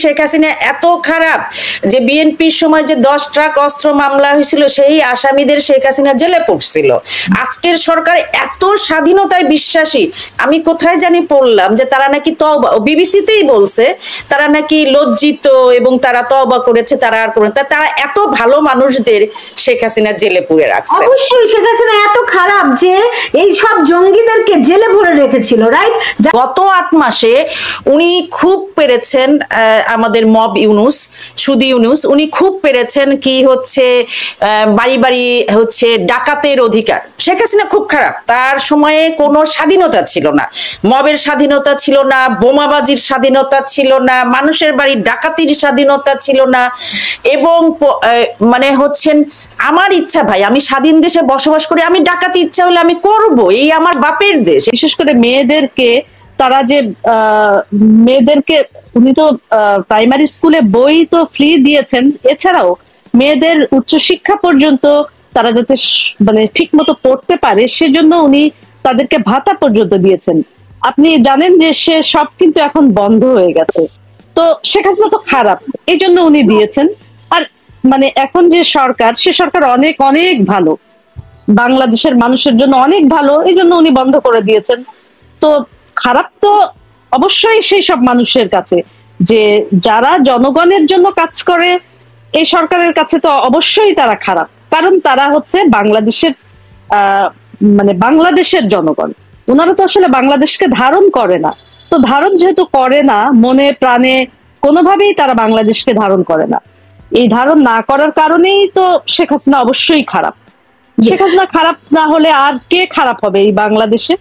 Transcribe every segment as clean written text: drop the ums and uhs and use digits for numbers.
শেখ হাসিনা এত খারাপ যে বিএনপির সময় যে 10 ট্রাক অস্ত্র মামলা হয়েছিল সেই আসামিদের শেখ হাসিনা জেলে পড়ছিল। আজকের সরকার এত স্বাধীনতায় বিশ্বাসী, আমি কোথায় জানি পড়লাম যে তারা নাকি তওবা, বিবিসিতেই বলছে তারা নাকি লজ্জিত এবং তারা তওবা করেছে, তারা আর করে তারা এত ভালো মানুষদের শেখ হাসিনা জেলে পুরে রাখছে। অবশ্যই শেখ হাসিনা এত খারাপ যে এই সব জঙ্গিদেরকে জেলে ভরে রেখেছিল, রাইট? গত 8 মাসে উনি খুব পেরেছেন, আমাদের মব ইউনুস, সুদি ইউনুস, উনি খুব পেরেছেন কি হচ্ছে বাড়ি বাড়ি হচ্ছে ডাকাতের অধিকার। শেখ হাসিনা খুব খারাপ, তার সময়ে কোনো স্বাধীনতা ছিল না, মবের স্বাধীনতা ছিল না, বোমাবাজির স্বাধীনতা ছিল না, মানুষের বাড়ি ডাকাতির স্বাধীনতা ছিল না। এবং মানে হচ্ছেন আমার ইচ্ছা ভাই, আমি স্বাধীন দেশে বসবাস করি, আমি ডাকাতি ইচ্ছা হলে আমি করব, এই আমার বাপের দেশ। বিশেষ করে মেয়েদেরকে তারা যে মেয়েদেরকে উনি তো প্রাইমারি স্কুলে বই তো ফ্রি দিয়েছেন, এছাড়াও মেয়েদের উচ্চশিক্ষা পর্যন্ত তারা যাতে মানে ঠিক মতো পড়তে পারে সেজন্য উনি তাদেরকে ভাতা পর্যন্ত দিয়েছেন। আপনি জানেন যে সে সব কিন্তু এখন বন্ধ হয়ে গেছে। তো শেখ হাসিনা তো খারাপ, এই জন্য উনি দিয়েছেন। আর মানে এখন যে সরকার, সে সরকার অনেক অনেক ভালো, বাংলাদেশের মানুষের জন্য অনেক ভালো, এই জন্য উনি বন্ধ করে দিয়েছেন। তো খারাপ তো অবশ্যই সেই সব মানুষের কাছে, যে যারা জনগণের জন্য কাজ করে এই সরকারের কাছে তো অবশ্যই তারা খারাপ, কারণ তারা হচ্ছে বাংলাদেশের মানে বাংলাদেশের জনগণ। ওনারা তো আসলে বাংলাদেশকে ধারণ করে না, তো ধারণ যেহেতু করে না, মনে প্রাণে কোনোভাবেই তারা বাংলাদেশকে ধারণ করে না। এই ধারণ না করার কারণেই তো শেখ হাসিনা অবশ্যই খারাপ। শেখ হাসিনা খারাপ না হলে আর কে খারাপ হবে এই বাংলাদেশে?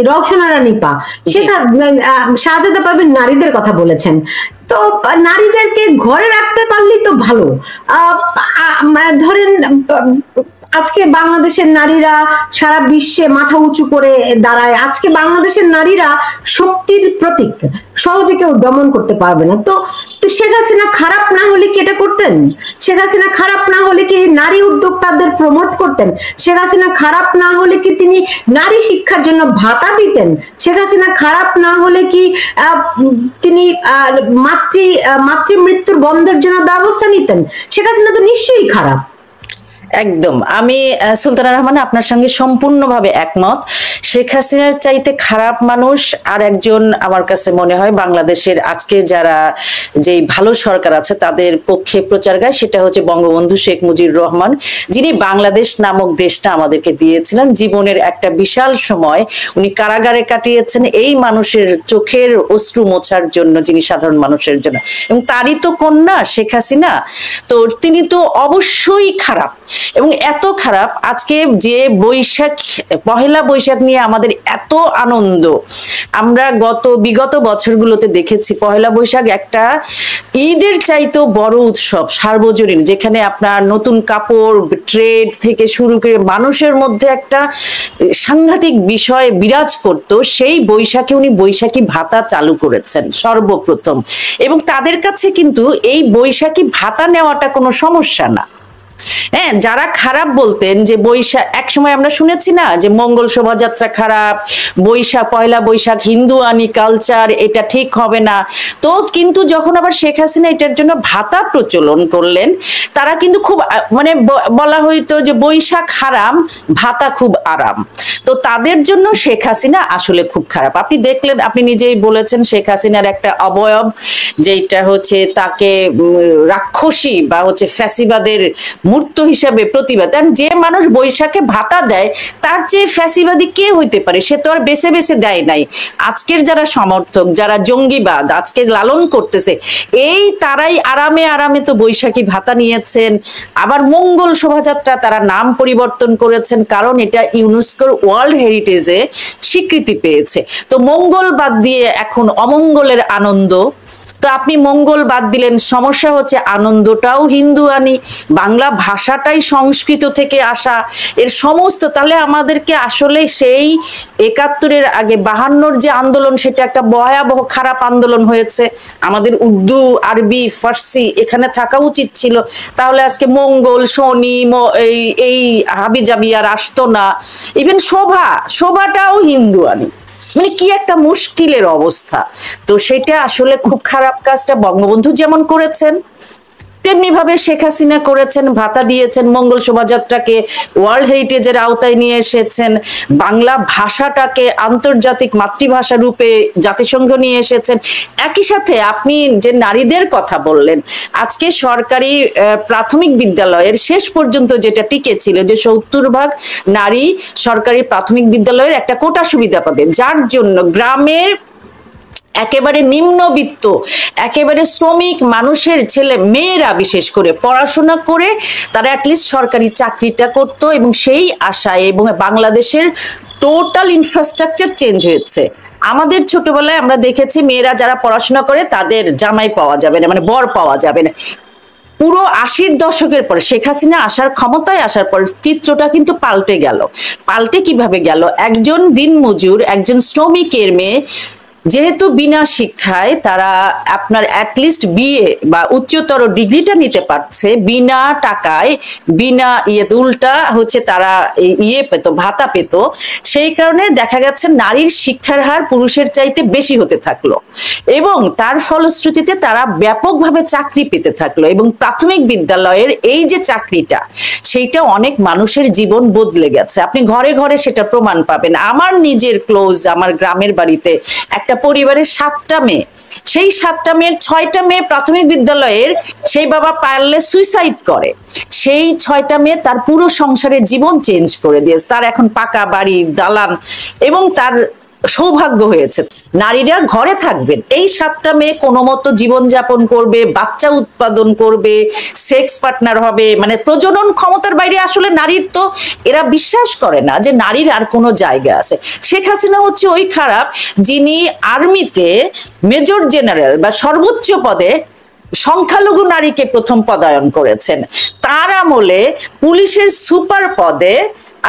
রওশনা রানীপা শাহজাদা পারভীন নারীদের কথা বলেছেন, তো নারীদেরকে ঘরে রাখতে পারলেই তো ভালো। ধরেন আজকে বাংলাদেশের নারীরা সারা বিশ্বে মাথা উঁচু করে দাঁড়ায়, আজকে বাংলাদেশের নারীরা শক্তির প্রতীক, সহজে কেউ দমন করতে পারবে না। তো শেখ হাসিনা খারাপ না হলে কি এটা করতেন? শেখ হাসিনা খারাপ না হলে কি নারী উদ্যোক্তাদের প্রমোট করতেন? র হাসিনা খারাপ না হলে কি তিনি নারী শিক্ষার জন্য ভাতা দিতেন? শেখ হাসিনা খারাপ না হলে কি তিনি মাতৃ মৃত্যুর বন্ধের জন্য ব্যবস্থা নিতেন? শেখ হাসিনা তো নিশ্চয়ই খারাপ। একদম, আমি সুলতানা রহমান আপনার সঙ্গে সম্পূর্ণভাবে একমত। শেখ হাসিনার চাইতে খারাপ মানুষ আর একজন আমার কাছে মনে হয় বাংলাদেশের আজকে যারা যেই ভালো সরকার আছে তাদের পক্ষে প্রচার গায়, সেটা হচ্ছে বঙ্গবন্ধু শেখ মুজিবুর রহমান, যিনি বাংলাদেশ নামক দেশটা আমাদেরকে দিয়েছিলেন। জীবনের একটা বিশাল সময় উনি কারাগারে কাটিয়েছেন এই মানুষের চোখের অশ্রু মোছার জন্য, যিনি সাধারণ মানুষের জন্য, এবং তারই তো কন্যা শেখ হাসিনা। তো তিনি তো অবশ্যই খারাপ, এবং এত খারাপ আজকে যে পহেলা বৈশাখ নিয়ে আমাদের এত আনন্দ, আমরা বিগত বছরগুলোতে দেখেছি পহেলা বৈশাখ একটা ঈদের চাইতেও বড় উৎসব, সার্বজনীন, যেখানে আপনার নতুন কাপড়, ট্রেড থেকে শুরু করে মানুষের মধ্যে একটা সাংঘাতিক বিষয় বিরাজ করত। সেই বৈশাখে উনি বৈশাখী ভাতা চালু করেছেন সর্বপ্রথম, এবং তাদের কাছে কিন্তু এই বৈশাখী ভাতা নেওয়াটা কোনো সমস্যা না। হ্যাঁ, যারা খারাপ বলতেন যে বৈশাখ, একসময় আমরা শুনেছি না যে মঙ্গল শোভাযাত্রা খারাপ, পয়লা বৈশাখ হিন্দুয়ানি কালচার, এটা ঠিক হবে না। তো কিন্তু যখন আবার শেখ হাসিনা এটার জন্য ভাতা প্রচলন করলেন, তারা কিন্তু খুব মানে বলা হইতো যে বৈশাখ হারাম, ভাতা খুব আরাম। তো তাদের জন্য শেখ হাসিনা আসলে খুব খারাপ। আপনি দেখলেন, আপনি নিজেই বলেছেন শেখ হাসিনার একটা অবয়ব যেটা হচ্ছে তাকে রাক্ষসী বা হচ্ছে ফ্যাসিবাদের মূর্ত হিসাবে প্রতিবাদ। যে মানুষ বৈশাখে ভাতা দেয় তার চেয়ে ফ্যাসিবাদী কে হইতে পারে? সে তো আর বেছে বেছে দেয় নাই। আজকের যারা সমর্থক, যারা জঙ্গিবাদ আজকে লালন করতেছে, এই তারাই আরামে আরামে তো বৈশাখী ভাতা নিয়েছেন। আবার মঙ্গল শোভাযাত্রা তারা নাম পরিবর্তন করেছেন, কারণ এটা ইউনেস্কোর ওয়ার্ল্ড হেরিটেজে স্বীকৃতি পেয়েছে। তো মঙ্গল বাদ দিয়ে এখন অমঙ্গলের আনন্দ। তো আপনি মঙ্গল বাদ দিলেন, সমস্যা হচ্ছে আনন্দটাও হিন্দুয়ানি, বাংলা ভাষাটাই সংস্কৃত থেকে আসা, এর সমস্ত। তাহলে আমাদেরকে আসলে সেই ৭১-এর আগে ৫২-র যে আন্দোলন, সেটা একটা ভয়াবহ খারাপ আন্দোলন হয়েছে। আমাদের উর্দু, আরবি, ফার্সি এখানে থাকা উচিত ছিল। তাহলে আজকে মঙ্গল, শনি, এই হাবিজাবি আর আসতো না। ইভেন শোভাটাও হিন্দুয়ানি। মানে কি একটা মুশকিলের অবস্থা। তো সেটা আসলে খুব খারাপ কাজটা বঙ্গবন্ধু যেমন করেছেন, তেমনি ভাবে শেখ হাসিনা করেছেন, ভাতা দিয়েছেন, মঙ্গল শোভাযাত্রাকে ওয়ার্ল্ড হেরিটেজের আওতায় নিয়ে এসেছেন, বাংলা ভাষাটাকে আন্তর্জাতিক মাতৃভাষা রূপে জাতিসংঘ নিয়ে এসেছেন। একই সাথে আপনি যে নারীদের কথা বললেন, আজকে সরকারি প্রাথমিক বিদ্যালয়ের শেষ পর্যন্ত যেটা টিকে ছিল যে 70% নারী সরকারি প্রাথমিক বিদ্যালয়ের একটা কোটা সুবিধা পাবে, যার জন্য গ্রামের একেবারে নিম্নবিত্ত একেবারে শ্রমিক মানুষের ছেলে মেয়েরা বিশেষ করে পড়াশোনা করে তারা অ্যাটলিস্ট সরকারি চাকরিটা করত, এবং সেই আশায় এবং বাংলাদেশের টোটাল ইনফ্রাস্ট্রাকচার চেঞ্জ হয়েছে। আমাদের ছোটবেলায় আমরা দেখেছি মেয়েরা যারা পড়াশোনা করে তাদের জামাই পাওয়া যাবে না, মানে বর পাওয়া যাবে না। পুরো 80-র দশকের পরে শেখ হাসিনা আসার ক্ষমতায় আসার পর চিত্রটা কিন্তু পাল্টে গেল। পাল্টে কিভাবে গেল? একজন দিনমজুর, একজন শ্রমিকের মেয়ে যেহেতু বিনা শিক্ষায় তারা আপনার অ্যাটলিস্ট বিএ বা উচ্চতর ডিগ্রিটা নিতে পারছে বিনা টাকায়, বিনা উল্টা হচ্ছে তারা পেত, ভাতা পেত। সেই কারণে দেখা গেছে নারীর শিক্ষার হার পুরুষের চাইতে বেশি হতে থাকলো, এবং তার ফলশ্রুতিতে তারা ব্যাপকভাবে চাকরি পেতে থাকলো। এবং প্রাথমিক বিদ্যালয়ের এই যে চাকরিটা, সেইটা অনেক মানুষের জীবন বদলে গেছে। আপনি ঘরে ঘরে সেটা প্রমাণ পাবেন। আমার নিজের ক্লোজ, আমার গ্রামের বাড়িতে একটা পরিবারের 7টা মেয়ে, সেই 7টা মেয়ের 6টা মেয়ে প্রাথমিক বিদ্যালয়ের, সেই বাবা পারলে সুইসাইড করে। সেই 6টা মেয়ে তার পুরো সংসারের জীবন চেঞ্জ করে দিয়েছে। তার এখন পাকা বাড়ি, দালান, এবং তার সৌভাগ্য হয়েছে। নারীরা ঘরে থাকবেন, এই 7টা মেয়ে কোনো মতো জীবনযাপন করবে, বাচ্চা উৎপাদন করবে, সেক্স পার্টনার হবে, মানে প্রজনন ক্ষমতার বাইরে আসলে নারীর তো এরা বিশ্বাস করে না যে নারীর আর কোনো জায়গা আছে। শেখ হাসিনা হচ্ছে ওই খারাপ যিনি আর্মিতে মেজর জেনারেল বা সর্বোচ্চ পদে সংখ্যালঘু নারীকে প্রথম পদায়ন করেছেন। তার আমলে পুলিশের সুপার পদে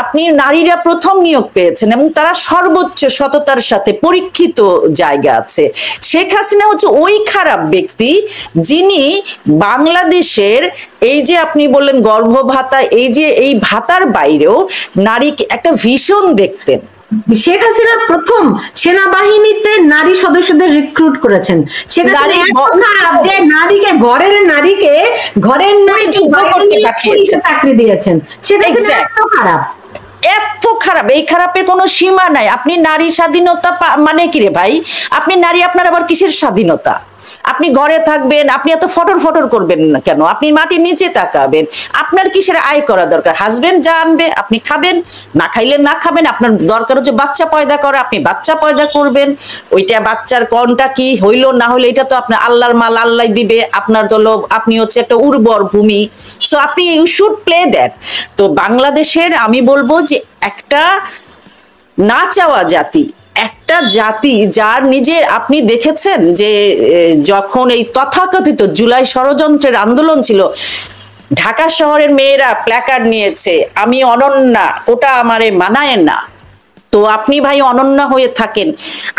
আপনি নারীরা প্রথম নিয়োগ পেয়েছেন, এবং তারা সর্বোচ্চ সততার সাথে পরীক্ষিত জায়গা আছে। শেখ হাসিনা হচ্ছে ওই খারাপ ব্যক্তি যিনি বাংলাদেশের এই যে আপনি বললেন গর্ভ ভাতা, এই যে এই ভাতার বাইরেও নারীকে একটা ভীষণ দেখতেন। শেখ হাসিনা প্রথম সেনাবাহিনীতে নারী সদস্যদের রিক্রুট করেছেন। শেখ হাসিনা এত খারাপ যে ঘরের নারীকে যুদ্ধ করতে পাঠিয়েছেন, চাকরি দিয়েছেন। শেখ হাসিনা এত খারাপ, এত খারাপ, এই খারাপের কোনো সীমা নাই। আপনি নারী স্বাধীনতা মানে কি রে ভাই? আপনি নারী, আপনার আবার কিসের স্বাধীনতা? আপনি ঘরে থাকবেন, আপনি এত ফটর ফটর করবেন না কেন? আপনি মাটির নিচে তাকাবেন। আপনার কিসের আয় করা দরকার? হাজবেন্ড যা আনবে আপনি খাবেন, না খাইলে না খাবেন। আপনার দরকার হচ্ছে বাচ্চা পয়দা করা, আপনি বাচ্চা পয়দা করবেন। ওইটা বাচ্চার কোনটা কি হইলো না হইলো এটা তো আপনার আল্লাহর মাল, আল্লাহ দিবে। আপনার দল, আপনি হচ্ছে একটা উর্বর ভূমি, সো আপনি ইউ শুড প্লে দ্যাট। তো বাংলাদেশের আমি বলবো যে একটা না চাওয়া জাতি, একটা জাতি যার নিজের, আপনি দেখেছেন যে যখন এই তথাকথিত জুলাই ষড়যন্ত্রের আন্দোলন ছিল, ঢাকা শহরের মেয়েরা প্ল্যাকার্ড নিয়েছে, আমি অনন্যা, ওটা আমারে মানায় না। তো আপনি ভাই অনন্যা হয়ে থাকেন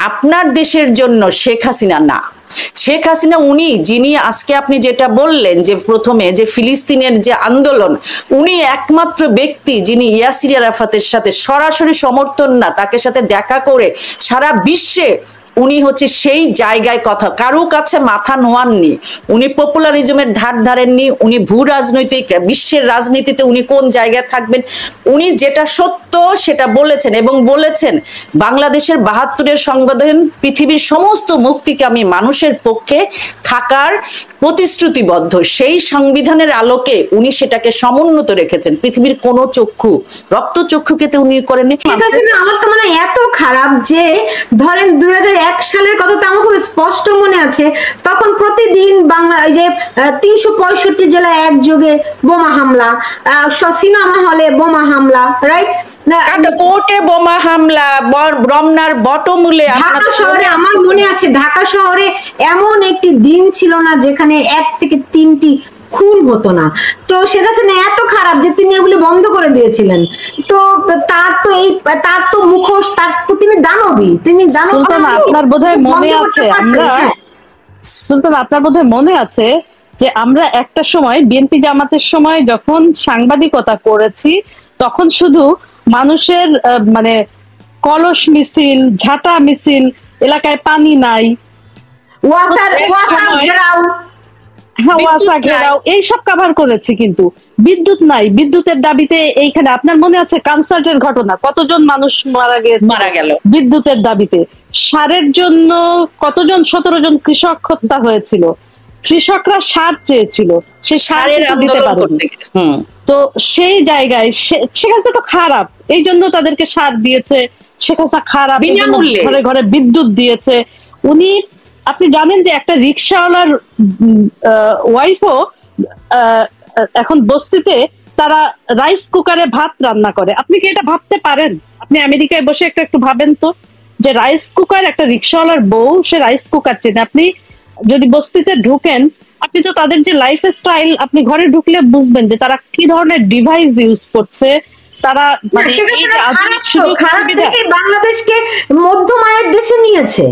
আপনার দেশের জন্য, শেখ হাসিনা না। শেখ হাসিনা উনি যিনি আজকে আপনি যেটা বললেন যে প্রথমে যে ফিলিস্তিনের যে আন্দোলন, উনি একমাত্র ব্যক্তি যিনি ইয়াসির আরাফাতের সাথে সরাসরি সমর্থন না, তাকে সাথে দেখা করে সারা বিশ্বে উনি হচ্ছে সেই জায়গায় কথা কারো কাছে মাথা নোয়াননি। উনি পপুলারিজমের ধার ধারেননি। উনি ভূ রাজনৈতিক বিশ্বের রাজনীতিতে উনি কোন জায়গায় থাকবেন, উনি যেটা সত্য সেটা বলেছেন, এবং বলেছেন বাংলাদেশের 72-এর সংবিধান পৃথিবীর সমস্ত মুক্তিকামী মানুষের পক্ষে থাকার প্রতিশ্রুতিবদ্ধ। সেই সংবিধানের আলোকে উনি সেটাকে সমুন্নত রেখেছেন। পৃথিবীর কোন চক্ষু, রক্ত চক্ষুকে তো উনি করেননি। আমার তো মানে এত খারাপ যে ধরেন 2001 সালের কথা তো আমার খুব স্পষ্ট মনে আছে। তখন প্রতিদিন বাংলা যে 365 জেলায় একযোগে বোমা হামলা, সিনেমা হলে বোমা হামলা, রাইট? কোর্টে বোমা হামলা, রমনার বটমূলে। ঢাকা শহরে আমার মনে আছে, ঢাকা শহরে এমন একটি দিন ছিল না যেখানে 1 থেকে 3টি খুন হতো না। তো শেখ হাসিনা এত খারাপ যে তিনি এগুলি বন্ধ করে দিয়েছিলেন। তো তার তো মুখোশ, তার তো তিনি দানবী, তিনি সুলতান আপনার বোধহয় মনে আছে, সুলতান আপনার বোধহয় মনে আছে যে আমরা একটা সময় বিএনপি জামাতের সময় যখন সাংবাদিকতা করেছি, তখন শুধু মানুষের মানে কলস মিছিল, ঝাঁটা মিছিল, এলাকায় পানি নাই, ওয়াসা ঘেরাও, এইসব কভার করেছে। কিন্তু বিদ্যুৎ নাই, বিদ্যুতের দাবিতে এইখানে আপনার মনে আছে কনসার্টের ঘটনা, কতজন মানুষ মারা গেল বিদ্যুতের দাবিতে। সারের জন্য কতজন, 17 জন কৃষক হত্যা হয়েছিল। কৃষকরা সার চেয়েছিল, সেই সারের দিতে পারেনি। তো সেই জায়গায় শেখ হাসিনা তো খারাপ, এই জন্য তাদেরকে সার দিয়েছে। শেখ হাসিনা খারাপ, ঘরে ঘরে বিদ্যুৎ দিয়েছে উনি। আপনি জানেন যে একটা রিক্সাওয়ালার ওয়াইফও এখন বস্তিতে তারা রাইস কুকারে ভাত রান্না করে। আপনি কি এটা ভাবতে পারেন? আপনি আমেরিকায় বসে একটু ভাবেন তো, যে রাইস কুকার, একটা রিক্সাওয়ালার বউ সে রাইস কুকার চেনে। আপনি যদি বস্তিতে ঢুকেন, আপনি তো তাদের যে লাইফ স্টাইল, আপনি ঘরে ঢুকলে বুঝবেন যে তারা কি ধরনের ডিভাইস ইউজ করছে। তারা বাংলাদেশকে মধ্যম আয়ের দেশে নিয়েছে।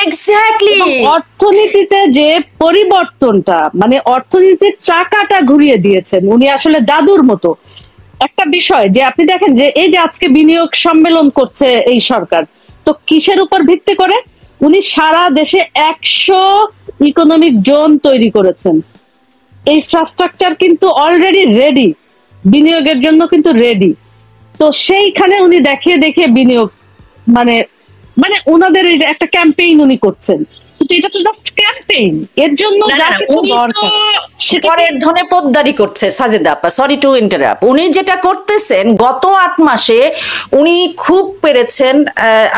এক্স্যাক্টলি। অর্থনীতিতে যে পরিবর্তনটা, মানে অর্থনীতির চাকাটা ঘুরিয়ে দিয়েছেন উনি আসলে জাদুর মতো। একটা বিষয় যে আপনি দেখেন যে এই যে আজকে বিনিয়োগ সম্মেলন করছে এই সরকার, তো কিসের উপর ভিত্তি করে? উনি সারা দেশে 100 ইকোনমিক জোন তৈরি করেছেন। ইনফ্রাস্ট্রাকচার কিন্তু অলরেডি রেডি, বিনিয়োগের জন্য কিন্তু রেডি। তো সেইখানে উনি দেখিয়ে বিনিয়োগ, মানে ওনাদের একটা ক্যাম্পেইন উনি করছেন। কিন্তু এটা তো জাস্ট ক্যাম্পেইন, এর জন্য যা কিছু দরকার পরের ধনে পোদ্দারি করছে সাজেদা আপা, সরি টু ইন্টারাপ্ট। উনি যেটা করতেছেন গত 8 মাসে উনি খুব পেরেছেন,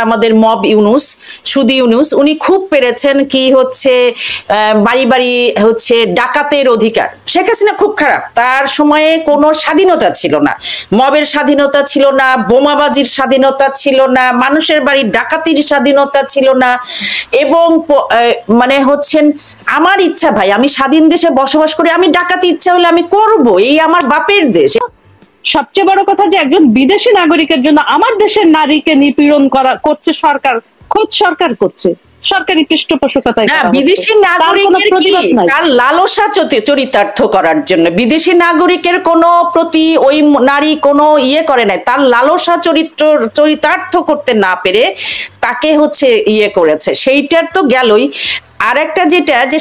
আমাদের মব ইউনুস, সুদি ইউনুস, উনি খুব পেরেছেন কি হচ্ছে বাড়ি বাড়ি হচ্ছে ডাকাতের অধিকার। শেখ হাসিনা খুব খারাপ, তার সময়ে কোনো স্বাধীনতা ছিল না, মবের স্বাধীনতা ছিল না, বোমাবাজির স্বাধীনতা ছিল না, মানুষের বাড়ি ডাকাতির স্বাধীনতা ছিল না। এবং মানে হচ্ছেন আমার ইচ্ছা, ভাই আমি স্বাধীন দেশে বসবাস করি, আমি ডাকাতি ইচ্ছা হলে আমি করব, এই আমার বাপের দেশ। সবচেয়ে বড় কথা যে একজন বিদেশি নাগরিকের জন্য আমার দেশের নারীকে নিপীড়ন করছে সরকার, খোদ সরকার করছে, সরকারি পৃষ্ঠপোষকতায়। না, বিদেশি নাগরিকের কি তার লালসা চরিতার্থ করার জন্য, বিদেশি নাগরিকের কোন প্রতি ওই নারী কোনো ইয়ে করে নাই, তার লালসা চরিতার্থ করতে না পেরে তাকে হচ্ছে ইয়ে করেছে, সেইটার তো গেলই। আর একটা যেটা যে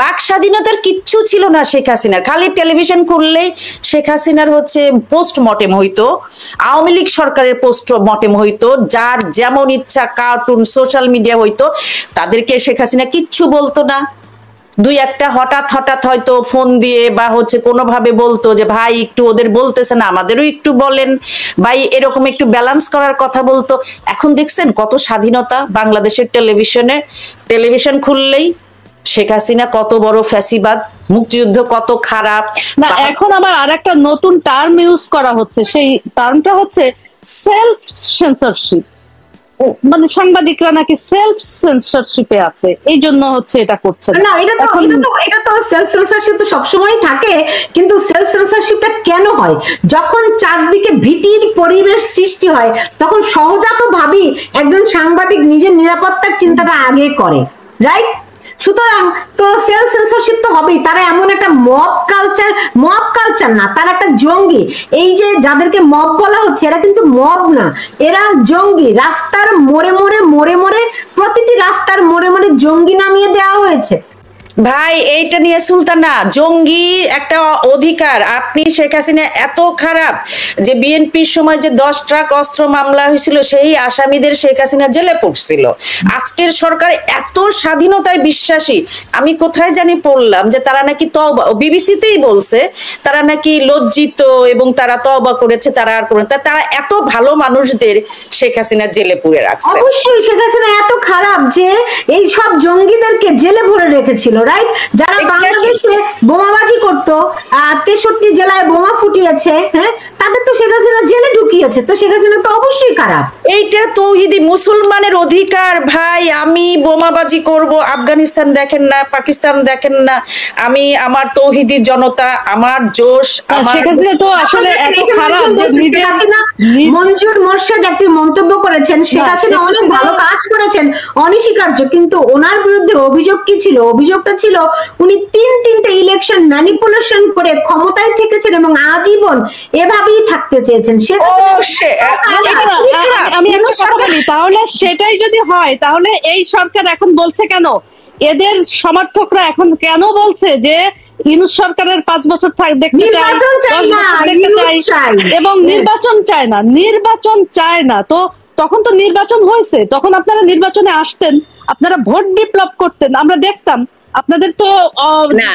বাক স্বাধীনতার কিচ্ছু ছিল না শেখ হাসিনার, খালি টেলিভিশন খুললেই শেখ হাসিনার হচ্ছে পোস্টমর্টেম হইতো, আওয়ামী লীগ সরকারের পোস্টমর্টেম হইতো, যার যেমন ইচ্ছা কার্টুন সোশ্যাল মিডিয়া হইতো, তাদেরকে শেখ হাসিনা কিচ্ছু বলতো না। দুই একটা হঠাৎ হয়তো ফোন দিয়ে বা হচ্ছে কোনোভাবে বলতো যে ভাই একটু ওদের বলতেছে না, আমাদেরও একটু বলেন ভাই, এরকম একটু ব্যালেন্স করার কথা বলতো। এখন দেখছেন কত স্বাধীনতা বাংলাদেশের টেলিভিশনে, টেলিভিশন খুললেই শেখ হাসিনা কত বড় ফ্যাসিবাদ, মুক্তিযুদ্ধ কত খারাপ। না, এখন আবার আরেকটা নতুন টার্ম ইউজ করা হচ্ছে, সেই টার্মটা হচ্ছে সেলফ সেন্সরশিপ। মানে সাংবাদিকরা নাকি সেলফ সেন্সরশিপে আছে, এই জন্য হচ্ছে এটা করছে না। এটা তো সেলফ সেন্সরশিপ তো সবসময় থাকে, কিন্তু সেলফ সেন্সরশিপটা কেন হয়? যখন চারদিকে ভীতির পরিবেশ সৃষ্টি হয়, তখন সহজাতভাবেই একজন সাংবাদিক নিজের নিরাপত্তার চিন্তাটা আগে করে, রাইট? সুতরাং তো সেলফ সেন্সরশিপ তো হবেই। তারা এমন একটা মব কালচার না, তারা একটা জঙ্গি। এই যে যাদেরকে মব বলা হচ্ছে, এরা কিন্তু মব না, এরা জঙ্গি। রাস্তার মোড়ে প্রতিটি রাস্তার মোড়ে জঙ্গি নামিয়ে দেওয়া হয়েছে। ভাই এইটা নিয়ে সুলতানা, জঙ্গি একটা অধিকার। আপনি শেখ হাসিনা এত খারাপ যে বিএনপির সময় যে 10 ট্রাক অস্ত্র মামলা হয়েছিল, সেই আসামিদের শেখ হাসিনা জেলে পড়ছিল। আজকের সরকার এত স্বাধীনতায় বিশ্বাসী, আমি কোথায় জানি পড়লাম যে তারা নাকি তওবা, বিবিসিতেই বলছে তারা নাকি লজ্জিত এবং তারা তওবা করেছে, তারা আর করেন। তারা এত ভালো মানুষদের শেখ হাসিনা জেলে পুরে রাখছে। অবশ্যই শেখ হাসিনা এত খারাপ যে এই সব জঙ্গিদেরকে জেলে ভরে রেখেছিল, রাইট? যারা বাংলাদেশে বোমাবাজি করতো, 63 জেলায় বোমা ফুটিয়েছে, হ্যাঁ, তাদের তো শেখ হাসিনা জেলে ঢুকিয়েছে। তো শেখ হাসিনা তো অবশ্যই খারাপ। এইটা তৌহিদি মুসলমানের অধিকার ভাই, আমি বোমাবাজি করব, আফগানিস্তান দেখেন না, পাকিস্তান দেখেন না, আমি আমার তৌহিদি জনতা, আমার জোশ। শেখ হাসিনা তো আসলে এত খারাপ যে নিজের মঞ্জুর মোর্শেদ একটি মন্তব্য করেছেন, শেখ হাসিনা অনেক ভালো কাজ করেছেন, অনস্বীকার্য, কিন্তু ওনার বিরুদ্ধে অভিযোগ কি ছিল? অভিযোগটা ছিল উনি তিনটে ইলেকশন ম্যানিপুলেশন করে ক্ষমতায় থেকেছেন এবং আজীবন এভাবেই থাকতে চেয়েছেন। আমি একটা কথা বলি, তাহলে সেটাই যদি হয় তাহলে এই সরকার এখন বলছে কেন, এদের সমর্থকরা এখন কেন বলছে যে ইউনূস সরকারের 5 বছর দেখতে চাই এবং নির্বাচন চায় না? তো তখন তো নির্বাচন হয়েছে, তখন আপনারা নির্বাচনে আসতেন, আপনারা ভোট বিপ্লব করতেন, আমরা দেখতাম। আপনাদের তো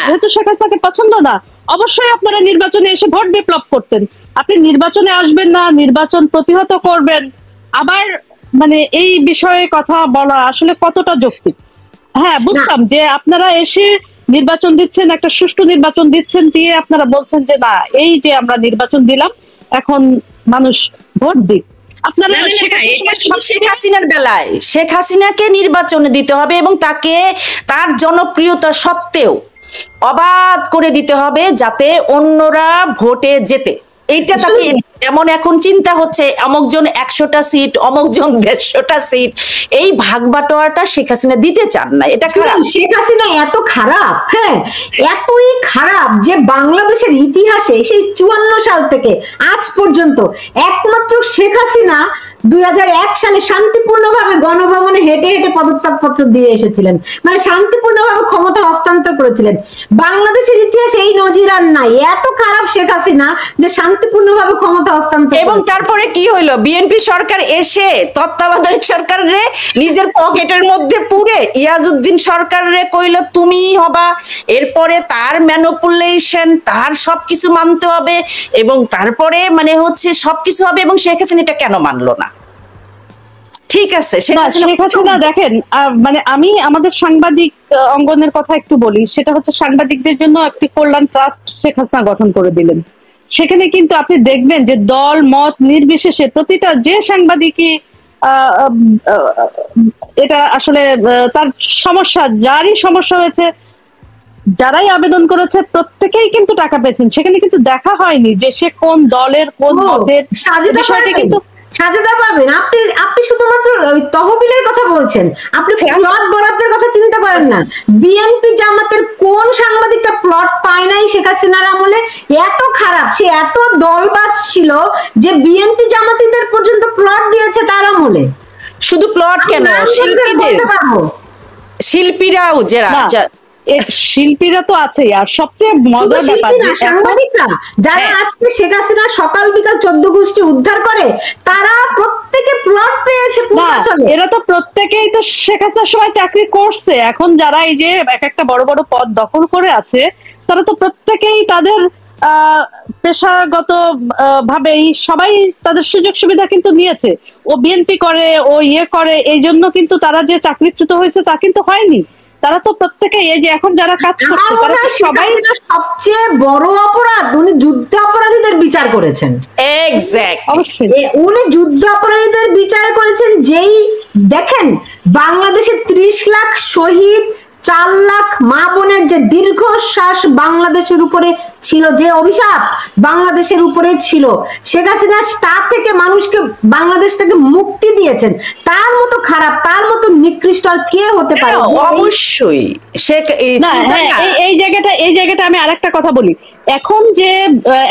যেহেতু শেখ হাসিনাকে পছন্দ না, অবশ্যই আপনারা নির্বাচনে এসে ভোট বিপ্লব করতেন। আপনি নির্বাচনে আসবেন না, নির্বাচন প্রতিহত করবেন, আবার মানে এই বিষয়ে কথা বলা আসলে কতটা যৌক্তিক? হ্যাঁ, বুঝতাম যে আপনারা এসে নির্বাচন দিচ্ছেন, একটা সুষ্ঠু নির্বাচন দিচ্ছেন, দিয়ে আপনারা বলছেন যে না, এই যে আমরা নির্বাচন দিলাম, এখন মানুষ ভোট দিক। আপনারা শেখ হাসিনার বেলায় শেখ হাসিনাকে নির্বাচনে দিতে হবে এবং তাকে তার জনপ্রিয়তা সত্ত্বেও অবাধ করে দিতে হবে যাতে অন্যরা ভোটে যেতে। এইটা তাকে, যেমন এখন চিন্তা হচ্ছে অমুকজন 100টা সিট, অমুকজন 150টা সিট, এই ভাগ বাটোয়ারাটা শেখ হাসিনা দিতে চান না। এটা খারাপ। শেখ হাসিনা এত খারাপ, হ্যাঁ এতই খারাপ যে বাংলাদেশের ইতিহাসে সেই 54 সাল থেকে আজ পর্যন্ত একমাত্র শেখ হাসিনা 2001 সালে শান্তিপূর্ণভাবে গণভবনে হেঁটে হেঁটে পদত্যাগ পত্র দিয়ে এসেছিলেন, মানে শান্তিপূর্ণভাবে ক্ষমতা হস্তান্তর করেছিলেন। বাংলাদেশের ইতিহাসে এই নজির আর নাই। এত খারাপ শেখ হাসিনা যে শান্তিপূর্ণভাবে ক্ষমতা হস্তান্তর। এবং তারপরে কি হইলো, বিএনপি সরকার এসে তত্ত্বাবধায়ক সরকার রে নিজের পকেটের মধ্যে পুরে ইয়াজউদ্দিন সরকার রে কইলো তুমিই হবা, এরপরে তার ম্যানিপুলেশন, তার সবকিছু মানতে হবে এবং তারপরে মানে হচ্ছে সবকিছু হবে। এবং শেখ হাসিনা এটা কেন মানলো না? ঠিক আছে, শেখ হাসিনা দেখেন, মানে আমি আমাদের সাংবাদিক অঙ্গনের কথা একটু বলি, সেটা হচ্ছে সাংবাদিকদের জন্য একটি কল্যাণ ট্রাস্ট শেখ হাসিনা গঠন করে দিলেন। সেখানে কিন্তু আপনি দেখবেন যে দল মত নির্বিশেষে প্রতিটা যে সাংবাদিকই এটা আসলে তার সমস্যা, যারই সমস্যা হয়েছে, যারাই আবেদন করেছে প্রত্যেকেই কিন্তু টাকা পেয়েছেন। সেখানে কিন্তু দেখা হয়নি যে সে কোন দলের কোন মতের, বিষয়টা কিন্তু সাজেদা পাবেন। আপনি শুধুমাত্র তহবিলের কথা বলছেন, আপনি প্লট বরাদ্দের কথা চিন্তা করেন না। বিএনপি জামাতের কোন সাংবাদিকটা প্লট পায় নাই শেখ হাসিনার আমলে? এত খারাপ, সে এত দলবাজ ছিল যে বিএনপি জামাতিদের পর্যন্ত প্লট দিয়েছে তার আমলে। শুধু প্লট কেন, শিল্পীরাও শিল্পীরা তো আছেই। আর সবচেয়ে মজার ব্যাপার, সাংবাদিকরা যারা আজকে শেখ হাসিনা সকাল বিকাল 14 গোষ্ঠী উদ্ধার করে, তারা প্রত্যেকে প্লট পেয়েছে। এরা তো প্রত্যেকেই তো শেখ হাসিনার সময় চাকরি করছে। এখন যারা এই যে এক একটা বড় বড় পদ দখল করে আছে, তারা তো প্রত্যেকেই তাদের পেশাগত ভাবেই সবাই তাদের সুযোগ সুবিধা কিন্তু নিয়েছে। ও বিএনপি করে, ও করে, এই জন্য কিন্তু তারা যে চাকরিচ্যুত হয়েছে তা কিন্তু হয়নি। তারা তো প্রত্যেকে এই যে এখন যারা কাজ করছে তারা সবাই, সবচেয়ে বড় অপরাধ উনি যুদ্ধ অপরাধীদের বিচার করেছেন। অবশ্যই উনি যুদ্ধ অপরাধীদের বিচার করেছেন। যেই দেখেন বাংলাদেশে 30 লাখ শহীদ, 4 লাখ মা বোনের যে দীর্ঘশ্বাস বাংলাদেশের উপরে ছিল, যে অভিশাপ বাংলাদেশের উপরে ছিল, শেখ হাসিনা তা থেকে মানুষকে, বাংলাদেশ থেকে মুক্তি দিয়েছেন। তার মতো খারাপ, তার মতো নিকৃষ্ট আর কে হতে পারে? অবশ্যই এই জায়গাটা আমি আরেকটা কথা বলি। এখন যে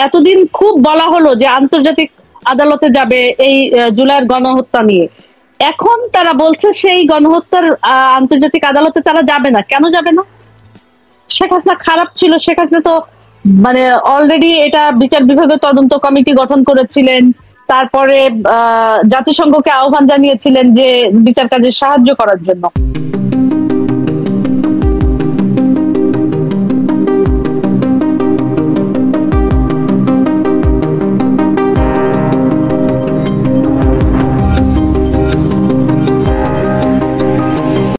এতদিন খুব বলা হলো যে আন্তর্জাতিক আদালতে যাবে এই জুলাইয়ের গণহত্যা নিয়ে, এখন তারা বলছে সেই গণহত্যার আন্তর্জাতিক আদালতে তারা যাবে না। কেন যাবে না? শেখ হাসিনা খারাপ ছিল। শেখ হাসিনা তো মানে অলরেডি এটা বিচার বিভাগীয় তদন্ত কমিটি গঠন করেছিলেন, তারপরে জাতিসংঘকে আহ্বান জানিয়েছিলেন যে বিচার কাজে সাহায্য করার জন্য।